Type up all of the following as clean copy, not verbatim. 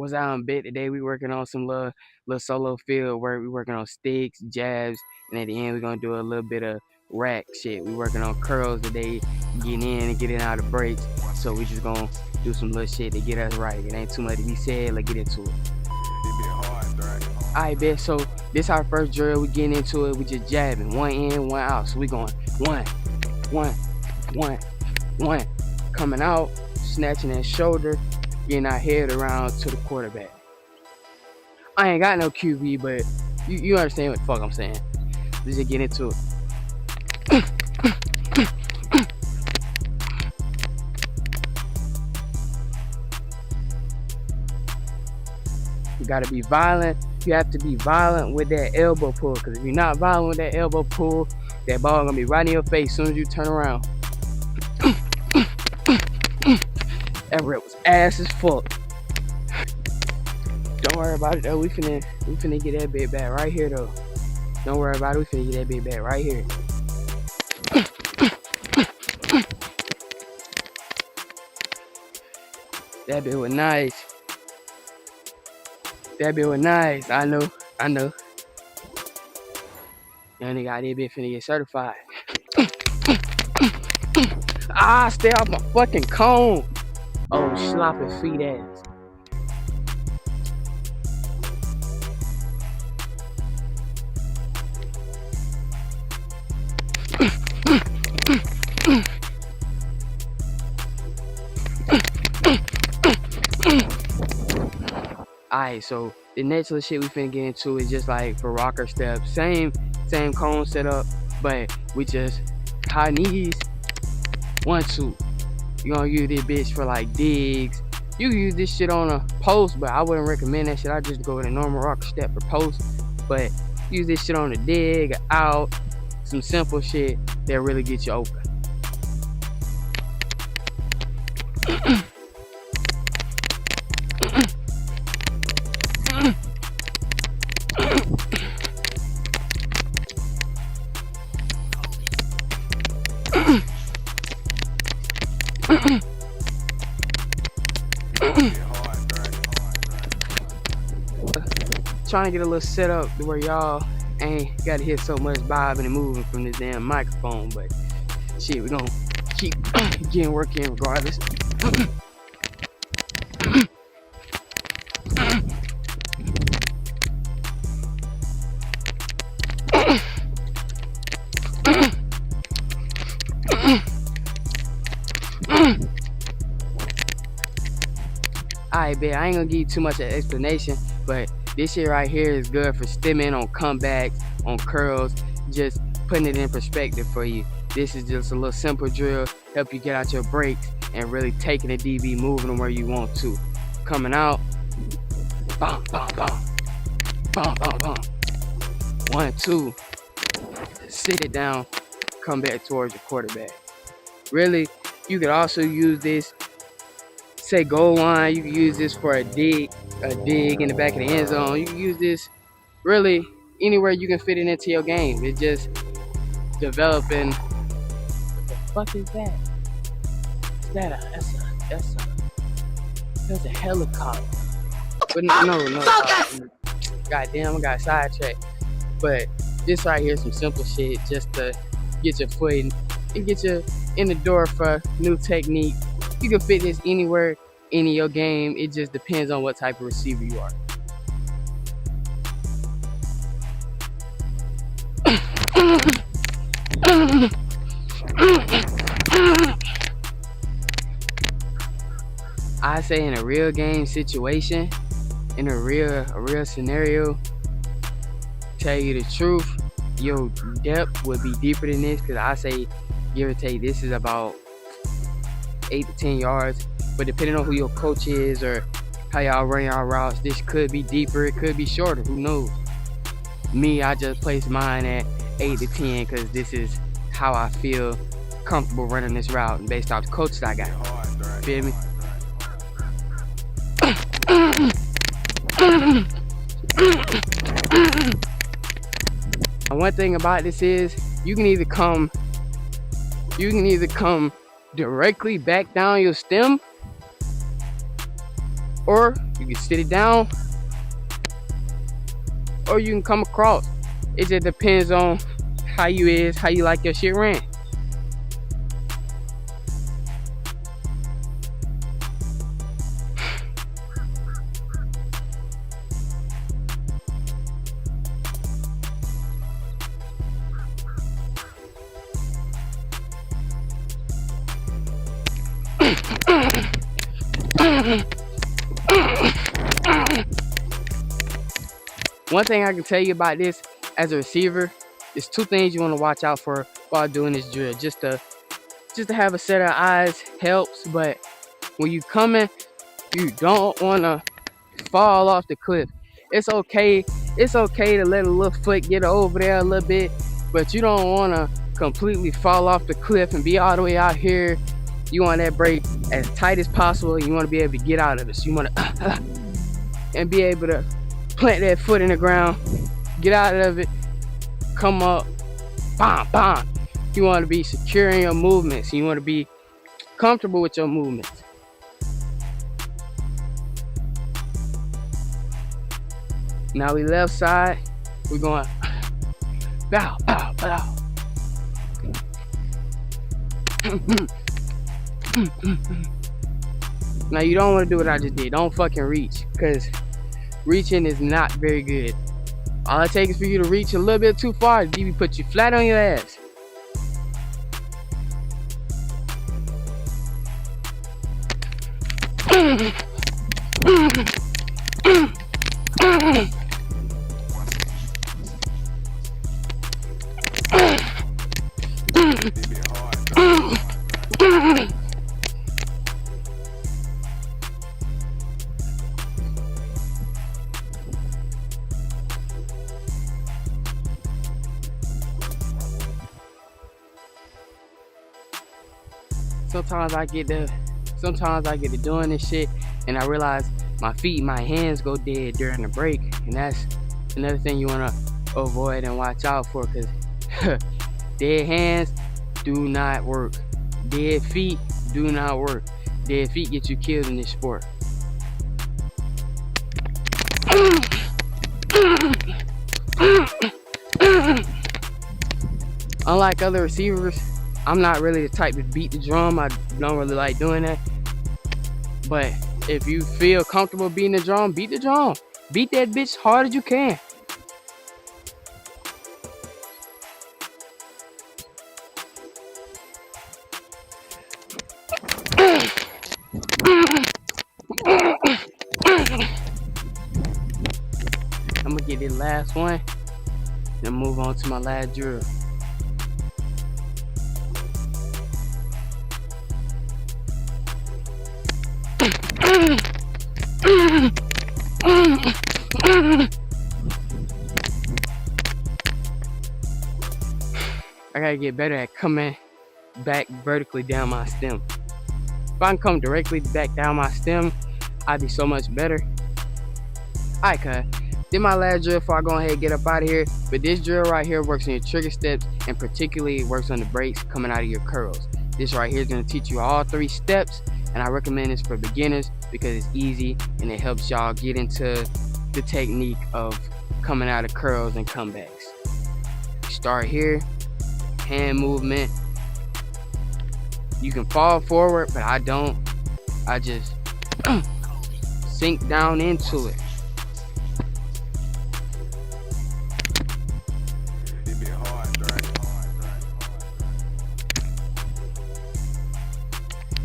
Was out on bit today. We working on some little solo field work. We working on sticks, jabs, and at the end we gonna do a little bit of rack shit. We working on curls today, getting in and getting out of breaks. So we just gonna do some little shit to get us right. It ain't too much to be said. Let's get into it. Alright, bet. So this our first drill. We getting into it. We just jabbing, one in, one out. So we going one, one, one, one. Coming out, snatching that shoulder, getting our head around to the quarterback. I ain't got no QB, but you understand what the fuck I'm saying. Let's just get into it. You gotta be violent. You have to be violent with that elbow pull, because if you're not violent with that elbow pull, that ball gonna be right in your face as soon as you turn around. That rip was ass as fuck. Don't worry about it though. We finna get that bit back right here though. Don't worry about it. We finna get that bit back right here. That bit was nice. That bit was nice. I know. Young nigga out there bit finna get certified. Stay off my fucking cone. Oh, sloppy feet ass. Alright, so the next little shit we finna get into is just like for rocker steps. Same cone setup, but we just high knees, 1, 2. You gonna use this bitch for like digs. You can use this shit on a post, but I wouldn't recommend that shit. I just go with a normal rocker step for post. But use this shit on a dig, out, some simple shit that really get you open. Trying to get a little setup to where y'all ain't gotta hear so much bobbing and moving from this damn microphone, but shit, we gonna keep getting work in regardless. Alright, bet. I ain't gonna give you too much of an explanation, but this shit right here is good for stemming on comebacks, on curls, just putting it in perspective for you. This is just a little simple drill, help you get out your breaks and really taking the DB, moving them where you want to. Coming out, bum, bum, bum, bum, bum, bum. 1, 2, sit it down, come back towards your quarterback. Really, you could also use this, say goal line, you can use this for a dig in the back of the end zone. You can use this really anywhere you can fit it into your game. It's just developing. What the fuck is that? Is that that's a helicopter. But no. Goddamn, I got sidetracked. But this right here is some simple shit just to get your foot in and get you in the door for new technique. You can fit this anywhere in your game. It just depends on what type of receiver you are. I say in a real game situation, in a real scenario, tell you the truth, your depth would be deeper than this, because I say give or take this is about 8 to 10 yards, but depending on who your coach is or how y'all run y'all routes, this could be deeper, it could be shorter, who knows. Me, I just placed mine at 8 to 10 because this is how I feel comfortable running this route and based off the coaches I got. Feel me? One thing about this is you can either come directly back down your stem, or You can sit it down or you can come across. It just depends on how you like your shit ran. One thing I can tell you about this as a receiver is two things you want to watch out for while doing this drill. Just to have a set of eyes helps, but when you coming, you don't want to fall off the cliff. It's okay to let a little foot get over there a little bit, but you don't want to completely fall off the cliff and be all the way out here. You want that break as tight as possible. You want to be able to get out of it. So you want to and be able to plant that foot in the ground, get out of it, come up, bam, bam. You want to be secure in your movements. You want to be comfortable with your movements. Now we left side, we're going bow, bow, bow. Now you don't want to do what I just did. Don't fucking reach, because reaching is not very good. All it takes is for you to reach a little bit too far, DB put you flat on your ass. Sometimes I get to doing this shit and I realize my feet and my hands go dead during the break, and that's another thing you want to avoid and watch out for, because dead hands do not work. Dead feet do not work. Dead feet get you killed in this sport. Unlike other receivers, I'm not really the type to beat the drum. I don't really like doing that. But if you feel comfortable beating the drum, beat the drum. Beat that bitch hard as you can. I'm gonna get this last one, then move on to my last drill. I gotta get better at coming back vertically down my stem. If I can come directly back down my stem, I'd be so much better. Alright, cuz. Did my last drill before I go ahead and get up out of here. But this drill right here works on your trigger steps, and particularly works on the breaks coming out of your curls. This right here is going to teach you all 3 steps, and I recommend this for beginners because it's easy and it helps y'all get into the technique of coming out of curls and comebacks. Start here, hand movement. You can fall forward, but I don't. I just sink down into it.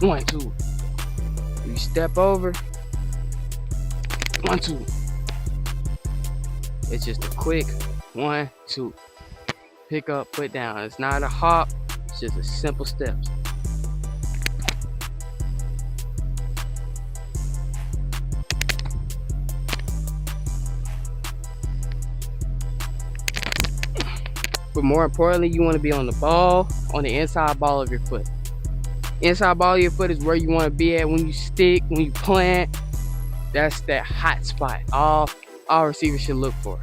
One, two. You step over. 1, 2. It's just a quick 1, 2. Pick up, put down. It's not a hop. It's just a simple steps. But more importantly, you want to be on the ball, on the inside ball of your foot. Inside ball of your foot is where you want to be at when you stick, when you plant. That's that hot spot all receivers should look for.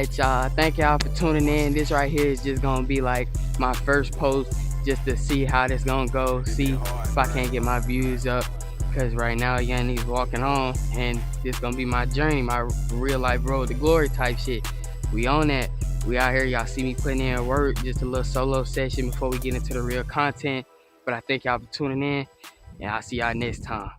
Alright, y'all. Thank y'all for tuning in. This right here is just gonna be like my first post just to see how this gonna go. See if I can't get my views up. Cause right now young niggas walking on and this gonna be my journey, my real life road to glory type shit. We on that. We out here, y'all see me putting in work, just a little solo session before we get into the real content. But I thank y'all for tuning in and I'll see y'all next time.